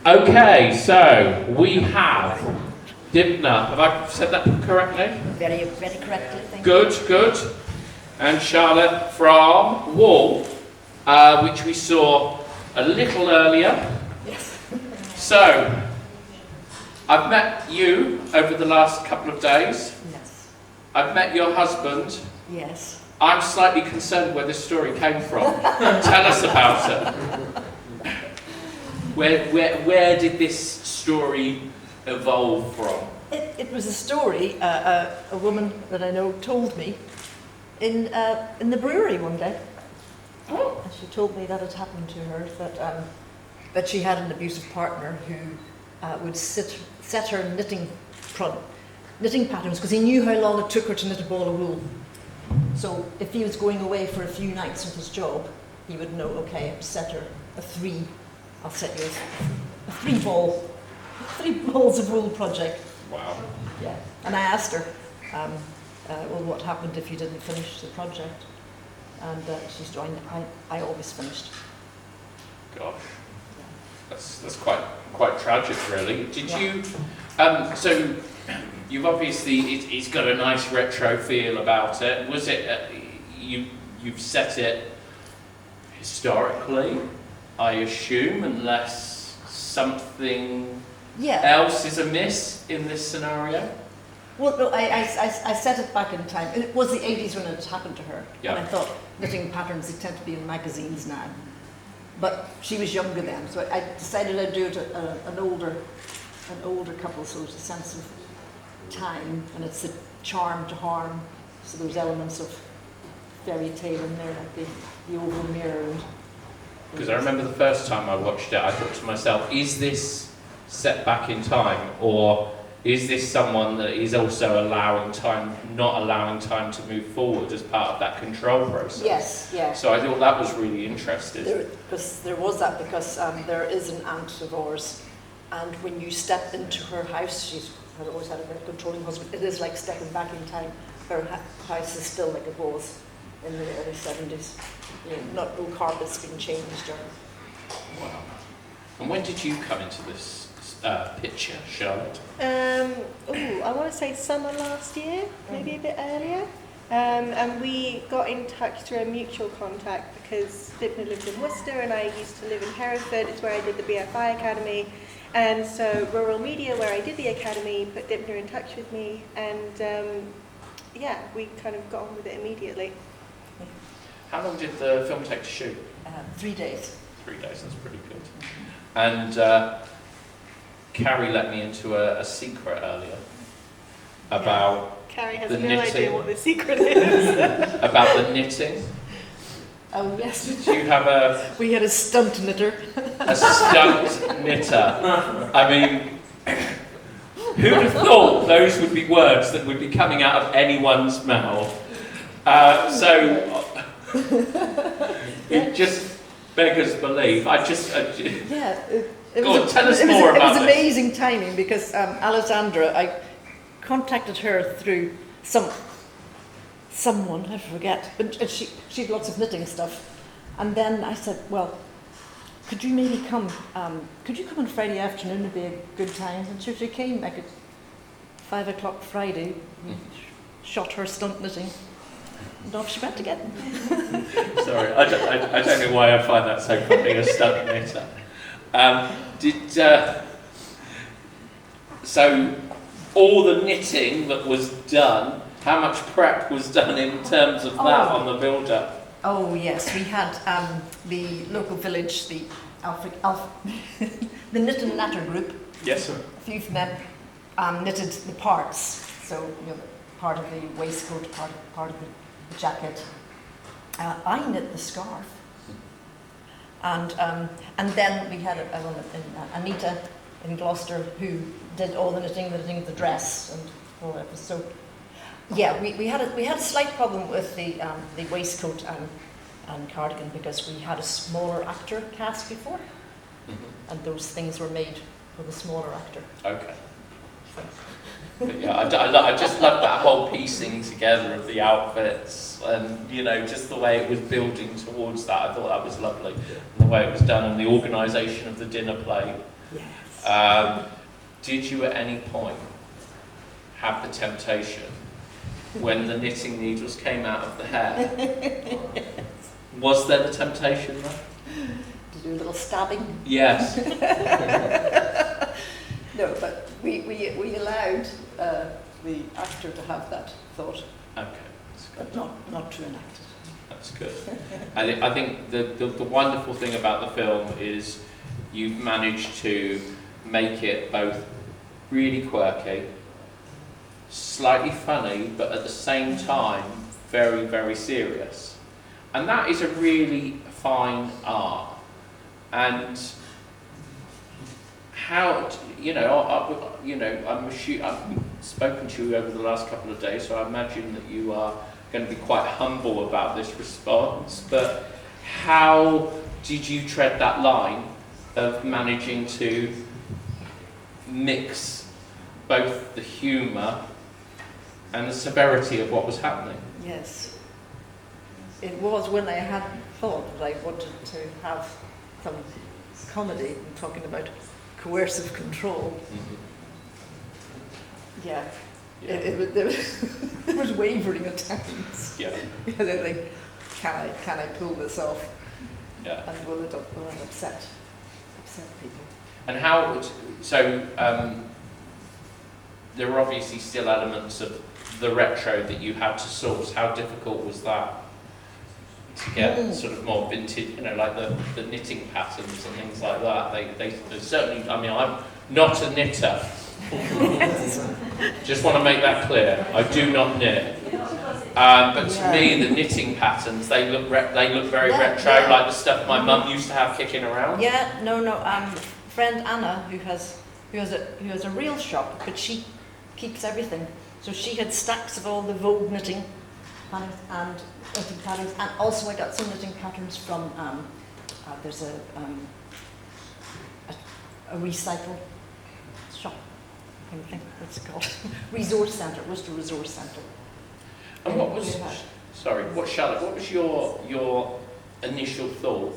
Okay, so we have Dympna. Have I said that correctly? Very, very correctly, thank you. Good, good. And Charlotte from Wall, which we saw a little earlier. Yes. So, I've met you over the last couple of days. Yes. I've met your husband. Yes. I'm slightly concerned where this story came from. Tell us about it. Where did this story evolve from? It was a story a woman that I know told me in the brewery one day. Oh. And she told me that it happened to her, that she had an abusive partner who would set her knitting patterns because he knew how long it took her to knit a ball of wool. So if he was going away for a few nights with his job, he would know, okay, I'll set her I'll set you a three balls of wool project. Wow. Yeah. And I asked her, well, what happened if you didn't finish the project? And she's joined. I always finished. Gosh, that's quite tragic, really. Did you? So you've obviously it's got a nice retro feel about it. Was it? You've set it historically, I assume, unless something else is amiss in this scenario. Well, no, I set it back in time. It was the 80s when it happened to her. Yeah. And I thought knitting patterns, they tend to be in magazines now. But she was younger then, so I decided I'd do it an older couple, so it's a sense of time, and it's the charm to harm. So there's elements of fairy tale in there, like the oval mirror. Because I remember the first time I watched it, I thought to myself, is this set back in time, or is this someone that is also not allowing time to move forward as part of that control process? Yes, yeah. So I thought that was really interesting. There was that because there is an aunt of ours, and when you step into her house, she's always had a very controlling husband. It is like stepping back in time. Her house is still like it was in the early 70s. You know, no carpet's been changed. Wow. And when did you come into this picture, Charlotte? I want to say summer last year, maybe a bit earlier. And we got in touch through a mutual contact because Dympna lived in Worcester and I used to live in Hereford. It's where I did the BFI Academy. And so Rural Media, where I did the academy, put Dympna in touch with me. And we kind of got on with it immediately. How long did the film take to shoot? 3 days. 3 days, that's pretty good. And Carrie let me into a secret earlier about Carrie has the no knitting. idea what the secret is. About the knitting. Oh yes. Did you have We had a stunt knitter. a stunt knitter? I mean, who'd have thought those would be words that would be coming out of anyone's mouth? It just beggars belief. Go on, tell us more about it was this. amazing timing because Alessandra, I contacted her through someone, I forget, but she had lots of knitting stuff. And then I said, well, could you maybe come, could you come on Friday afternoon? It'd be a good time. And she came like at 5 o'clock Friday, shot her stunt knitting, and off she went again. Sorry, I don't know why I find that so funny, a stunt knitter. So all the knitting that was done, how much prep was done in terms of that on the build-up? Oh yes, we had the local village, the the Knit and Natter group. Yes, sir. A few of them knitted the parts, so part of the waistcoat, part of the jacket. I knit the scarf. And then we had a woman, Anita in Gloucester, who did all the knitting of the dress and all that. So, yeah, we had a slight problem with the waistcoat and cardigan because we had a smaller actor cast before, and those things were made for the smaller actor. Okay. Yeah, I just love that whole piecing together of the outfits and, just the way it was building towards that. I thought that was lovely. And the way it was done and the organisation of the dinner plate Yes. Did you at any point have the temptation when the knitting needles came out of the hair? Was there the temptation there? To do a little stabbing? Yes. No, but we allowed the actor to have that thought, Okay, that's good. but not to enact it. That's good. I think the wonderful thing about the film is you've managed to make it both really quirky, slightly funny, but at the same time very, very serious. And that is a really fine art. And how, I've spoken to you over the last couple of days, so I imagine that you are going to be quite humble about this response, but how did you tread that line of managing to mix both the humour and the severity of what was happening? Yes. It was when I had thought that I wanted to have some comedy and talking about coercive control. Mm-hmm. Yeah. Yeah. It was wavering at times. Yeah. I think, can I pull this off? Yeah. And will it upset people? And how would, there were obviously still elements of the retro that you had to source. How difficult was that to get sort of more vintage, like the knitting patterns and things like that? They certainly, I'm not a knitter. Just want to make that clear. I do not knit. But to me, the knitting patterns, they look very retro, like the stuff my mum used to have kicking around. Yeah, no. Friend Anna, who has a real shop, but she keeps everything. So she had stacks of all the Vogue knitting patterns, and also I got some knitting patterns from there's a recycle shop. I think what's it called? Resource Centre. Worcester Resource Centre. And what was your initial thought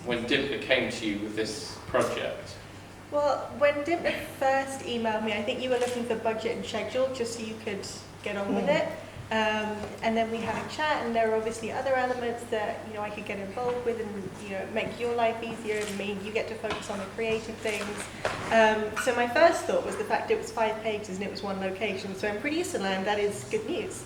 when Dympna came to you with this project? Well, when Dympna first emailed me, I think you were looking for budget and schedule just so you could get on with it. And then we had a chat, and there were obviously other elements that I could get involved with, and make your life easier, and you get to focus on the creative things. So my first thought was the fact it was 5 pages and it was one location. So in producer land, that is good news.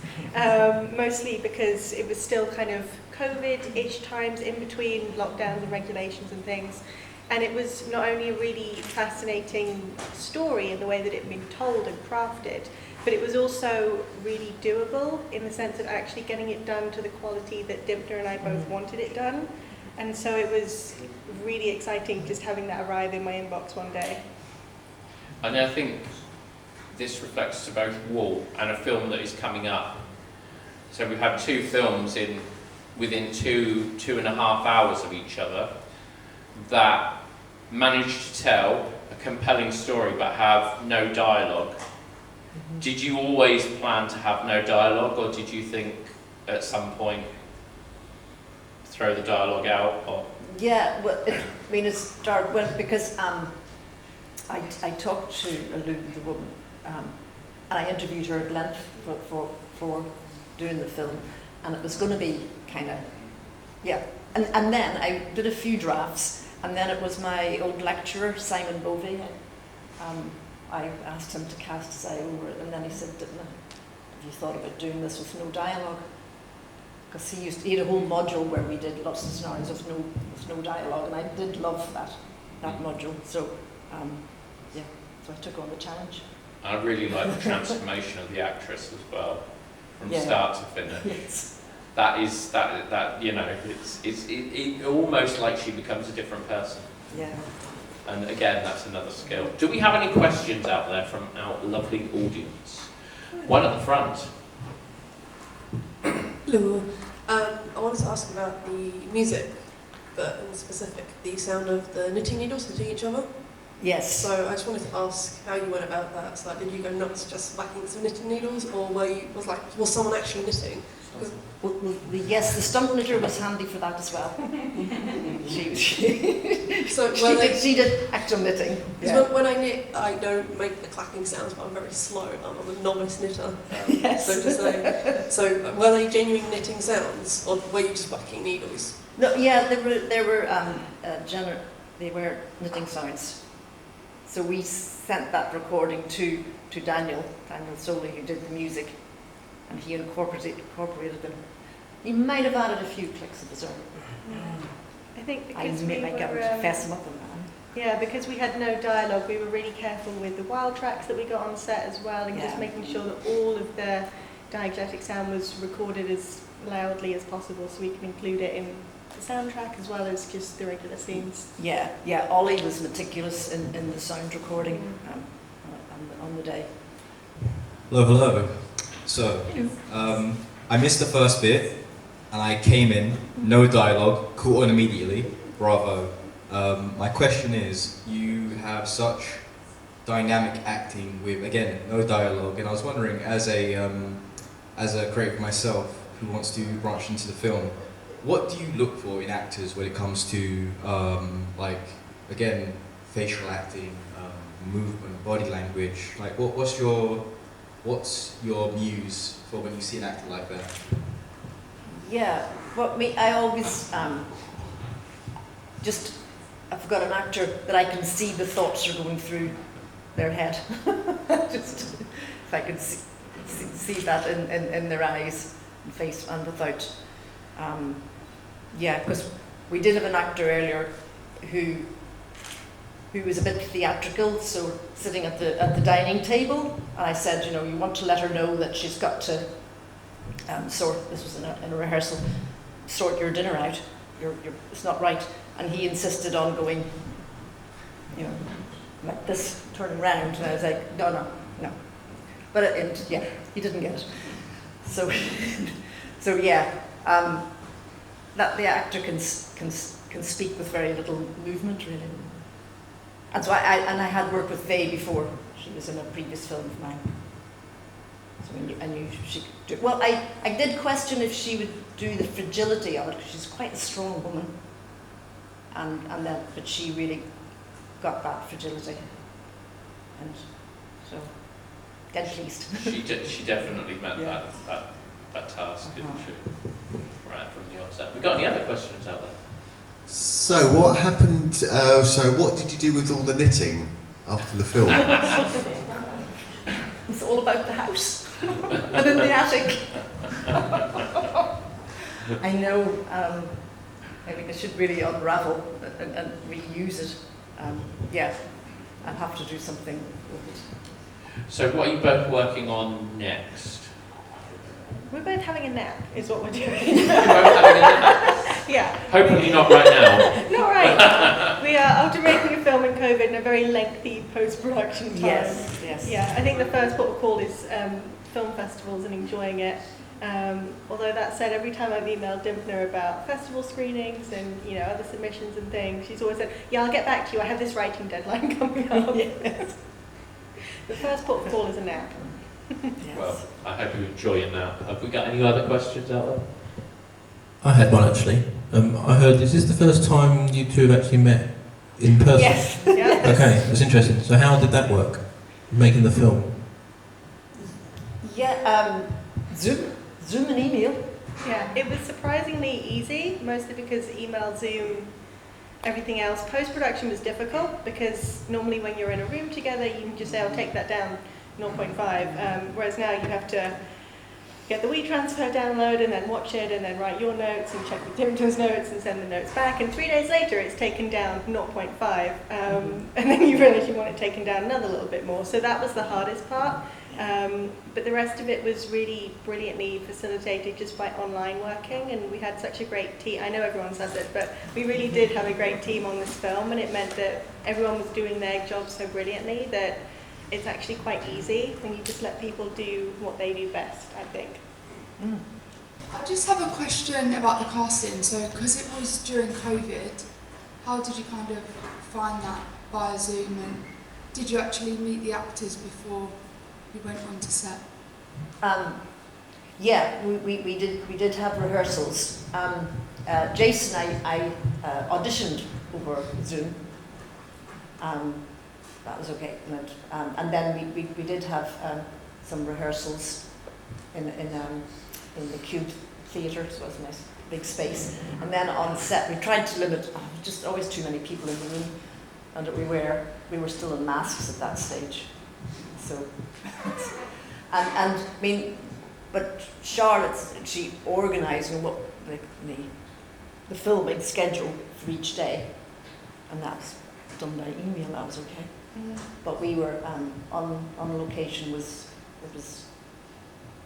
Mostly because it was still kind of COVID-ish times in between lockdowns and regulations and things. And it was not only a really fascinating story in the way that it had been told and crafted, but it was also really doable in the sense of actually getting it done to the quality that Dympna and I both wanted it done. And so it was really exciting just having that arrive in my inbox one day. And I think this reflects to both Wool and a film that is coming up. So we've had 2 films within 2.5 hours of each other that managed to tell a compelling story but have no dialogue. Did you always plan to have no dialogue, or did you think at some point throw the dialogue out? Or? Yeah, well, it started because I talked to the woman, and I interviewed her at length for doing the film, and it was going to be kind of, and then I did a few drafts, and then it was my old lecturer, Simon Bovey. I asked him to cast his eye over it, and then he said, "Dympna, have you thought about doing this with no dialogue?" Because he had a whole module where we did lots of scenarios with no dialogue, and I did love that module. So, so I took on the challenge. I really like the transformation of the actress as well, from start to finish. Yes. It's almost like she becomes a different person. Yeah. And again, that's another skill. Do we have any questions out there from our lovely audience? One at the front. Hello. I wanted to ask about the music, but in specific, the sound of the knitting needles hitting each other. Yes. So I just wanted to ask how you went about that. So did you go nuts just whacking some knitting needles, or was someone actually knitting? Yes, the stump knitter was handy for that as well. So she did actual knitting. Because when I knit, I don't make the clacking sounds, but I'm very slow. I'm a novice knitter, Yes. so to say. So were they genuine knitting sounds, or were you just whacking needles? No, yeah, they were knitting sounds. So we sent that recording to Daniel Soley, who did the music, and he incorporated them. He might have added a few clicks of his own. I think I because might get him to fess them up on that. yeah, because we had no dialogue, we were really careful with the wild tracks that we got on set as well, and just making sure that all of the diegetic sound was recorded as loudly as possible, so we can include it in the soundtrack as well as just the regular scenes. Yeah, Ollie was meticulous in the sound recording on the day. Hello. So, I missed the first bit, and I came in, no dialogue, caught on immediately, bravo. My question is, you have such dynamic acting with, again, no dialogue, and I was wondering, as a creative myself who wants to branch into the film, what do you look for in actors when it comes to, again, facial acting, movement, body language? Like, what's your muse for when you see an actor like that? Yeah, I always I've got an actor that I can see the thoughts are going through their head. Just if I could see that in their eyes and face and without. Because we did have an actor earlier who was a bit theatrical, so sitting at the dining table, and I said, you want to let her know that she's got to sort. This was in a rehearsal. Sort your dinner out. It's not right. And he insisted on going, like this, turning round, and I was like, no. But he didn't get it. So yeah, that the actor can speak with very little movement, really. And so I had worked with Faye before. She was in a previous film of mine. So I knew she could do it. Well, I did question if she would do the fragility of it, because she's quite a strong woman. But she really got that fragility. And so, dead pleased. She definitely met that task, didn't she? Right from the onset. We got any other questions out there? So what happened? So what did you do with all the knitting after the film? It's all about the house and in the attic. I know. I think I should really unravel and reuse it. I'll have to do something with it. So what are you both working on next? We're both having a nap, is what we're doing. You're both having a nap? Yeah. Hopefully not right now. Not right. We are, after making a film in COVID, in a very lengthy post-production time. Yes. Yeah, I think the first port of call is film festivals and enjoying it. Although that said, every time I've emailed Dympna about festival screenings and other submissions and things, she's always said, "Yeah, I'll get back to you. I have this writing deadline coming up." Yes. The first port of call is a nap. Yes. Well, I hope you enjoy it now. Have we got any other questions out there? I had one actually. I heard, is this the first time you two have actually met in person? Yes. Yeah. Okay, that's interesting. So how did that work, making the film? Yeah. Zoom and email. Yeah, it was surprisingly easy, mostly because email, Zoom, everything else. Post-production was difficult because normally when you're in a room together, you can just say, "I'll take that down 0.5. Whereas now you have to get the WeTransfer download and then watch it and then write your notes and check with Dympna's notes and send the notes back. And 3 days later, it's taken down 0.5. And then you realise you want it taken down another little bit more. So that was the hardest part. But the rest of it was really brilliantly facilitated just by online working, and we had such a great team. I know everyone says it, but we really did have a great team on this film, and it meant that everyone was doing their job so brilliantly that it's actually quite easy when you just let people do what they do best, I think. I just have a question about the casting. So, because it was during COVID, how did you kind of find that via Zoom, and did you actually meet the actors before you went onto set? Yeah, we did have rehearsals. Jason, I auditioned over Zoom. That was okay. And then we did have some rehearsals in the Cube Theatre, so it was a nice big space. And then on set, we tried to limit, just always too many people in the room, and we were still in masks at that stage. So, and I mean, but Charlotte, she organised what the filming schedule for each day, and that was done by email. That was okay. But we were on location it was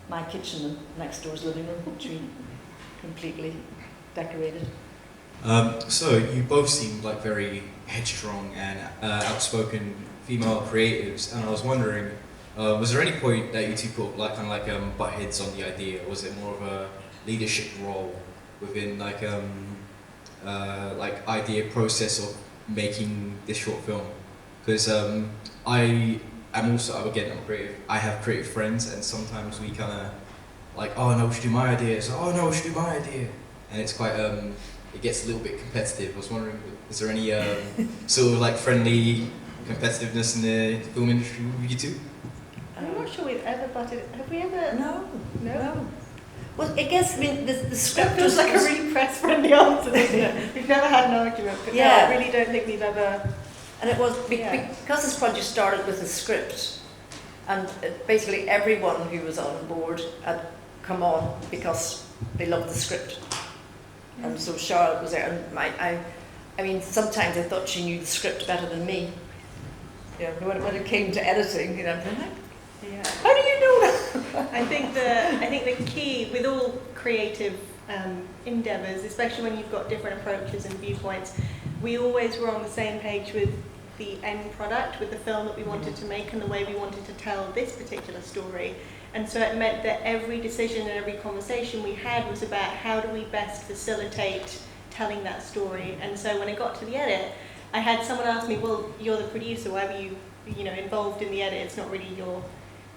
my kitchen and next door's living room, which we completely decorated. So you both seem like very headstrong and outspoken female creatives, and I was wondering, was there any point that you two put butt heads on the idea, or was it more of a leadership role within idea process of making this short film? Because I'm creative. I have creative friends, and sometimes we kind of oh no, we should do my idea. So oh no, we should do my idea, and it's quite it gets a little bit competitive. I was wondering, is there any sort of friendly competitiveness in the film industry with you two? I'm not sure we've ever butted. Have we ever? No. Well, I guess the script That feels was like a really press-friendly answer, doesn't it? We've never had an argument, but Yeah. no, I really don't think we've ever. And it was Yeah. because this project started with a script, and basically everyone who was on board had come on because they loved the script. And so Charlotte was there, and I mean, sometimes I thought she knew the script better than me. You know, when it came to editing, I'm like, Yeah. how do you know that? I think the key with all creative endeavours, especially when you've got different approaches and viewpoints, we always were on the same page with the end product, with the film that we wanted to make and the way we wanted to tell this particular story. And so it meant that every decision and every conversation we had was about how do we best facilitate telling that story. And so when it got to the edit, I had someone ask me, well, you're the producer, why were you involved in the edit? It's not really your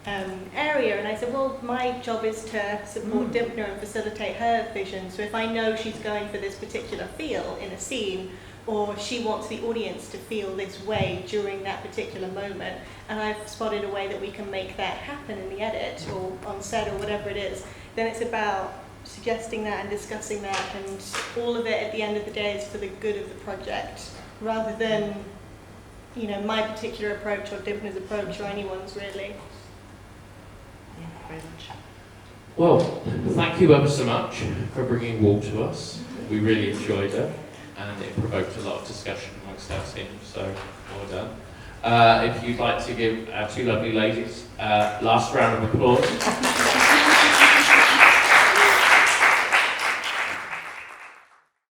area. And I said, well, my job is to support Dympna and facilitate her vision. So if I know she's going for this particular feel in a scene, or she wants the audience to feel this way during that particular moment, and I've spotted a way that we can make that happen in the edit or on set or whatever it is, then it's about suggesting that and discussing that, and all of it at the end of the day is for the good of the project, rather than my particular approach or Dympna's approach or anyone's really. Yeah, very much. Well, thank you ever so much for bringing Wall to us. We really enjoyed it, and it provoked a lot of discussion amongst our team, so well done. If you'd like to give our two lovely ladies last round of applause.